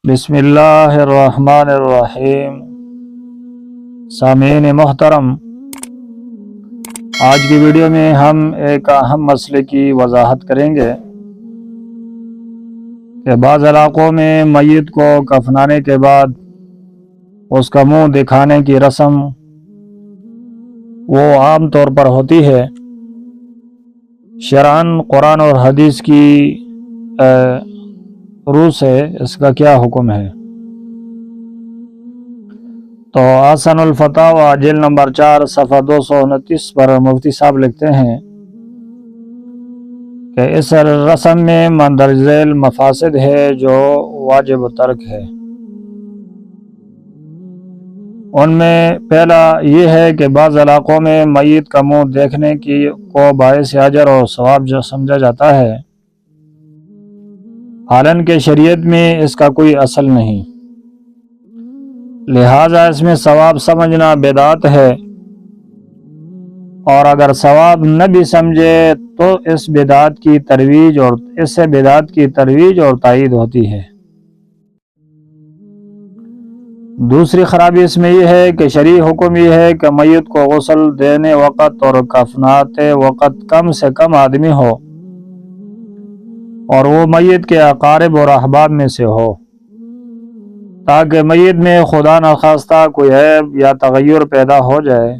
بسم اللہ الرحمن الرحیم۔ سامعین محترم، آج کی ویڈیو میں ہم ایک اہم مسئلے کی وضاحت کریں گے کہ بعض علاقوں میں میت کو کفنانے کے بعد اس کا منہ دکھانے کی رسم وہ عام طور پر ہوتی ہے۔ شرعاً قرآن اور حدیث کی روح سے اس کا کیا حکم ہے؟ تو احسن الفتاوی جلد نمبر 4 صفحہ 229 پر مفتی صاحب لکھتے ہیں کہ اس رسم میں مندرجہ ذیل مفاسد ہے جو واجب ترک ہے۔ ان میں پہلا یہ ہے کہ بعض علاقوں میں میت کا منہ دیکھنے کو باعث اجر اور ثواب سمجھا جاتا ہے، حالانکہ شریعت میں اس کا کوئی اصل نہیں، لہٰذا اس میں ثواب سمجھنا بدعت ہے، اور اگر ثواب نہ بھی سمجھے تو اس سے بدعت کی ترویج اور تائید ہوتی ہے۔ دوسری خرابی اس میں یہ ہے کہ شرعی حکم یہ ہے کہ میت کو غسل دینے وقت اور کفناتے وقت کم سے کم آدمی ہو، اور وہ میت کے اقارب اور احباب میں سے ہو، تاکہ میت میں خدا نخواستہ کوئی عیب یا تغیر پیدا ہو جائے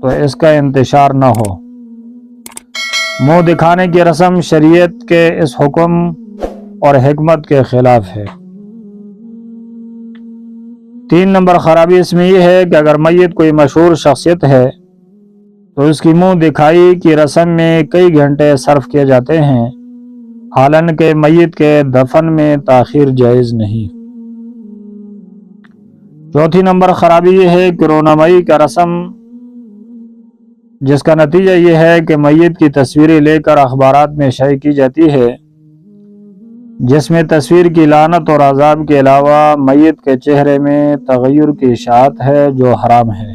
تو اس کا انتشار نہ ہو۔ منہ دکھانے کی رسم شریعت کے اس حکم اور حکمت کے خلاف ہے۔ 3 نمبر خرابی اس میں یہ ہے کہ اگر میت کوئی مشہور شخصیت ہے تو اس کی منہ دکھائی کی رسم میں کئی گھنٹے صرف کیے جاتے ہیں، حالانکہ میت کے دفن میں تاخیر جائز نہیں۔ 4 نمبر خرابی یہ ہے کہ رونمائی کا رسم، جس کا نتیجہ یہ ہے کہ میت کی تصویریں لے کر اخبارات میں شائع کی جاتی ہے، جس میں تصویر کی لعنت اور عذاب کے علاوہ میت کے چہرے میں تغیر کی اشاعت ہے، جو حرام ہے۔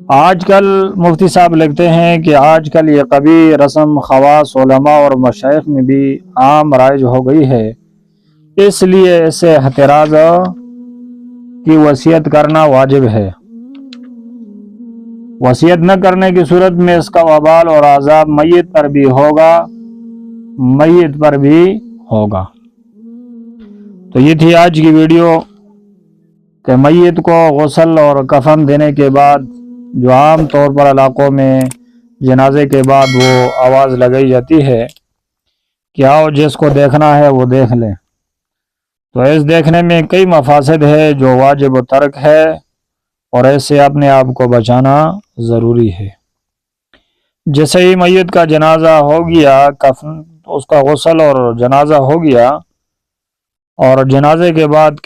آج کل مفتی صاحب لکھتے ہیں کہ آج کل یہ قبیح رسم خواص علماء اور مشائخ میں بھی عام رائج ہو گئی ہے، اس لیے اس سے احتراز کی وصیت کرنا واجب ہے۔ وصیت نہ کرنے کی صورت میں اس کا وبال اور عذاب میت پر بھی ہوگا۔ تو یہ تھی آج کی ویڈیو کہ میت کو غسل اور کفن دینے کے بعد جو عام طور پر علاقوں میں جنازے کے بعد وہ آواز لگائی جاتی ہے کہ آؤ جس کو دیکھنا ہے وہ دیکھ لیں، تو اس دیکھنے میں کئی مفاسد ہے جو واجب و ترک ہے، اور ایسے اپنے آپ کو بچانا ضروری ہے۔ جیسے ہی میت کا جنازہ ہو گیا، اس کا غسل اور جنازہ ہو گیا، اور جنازے کے بعد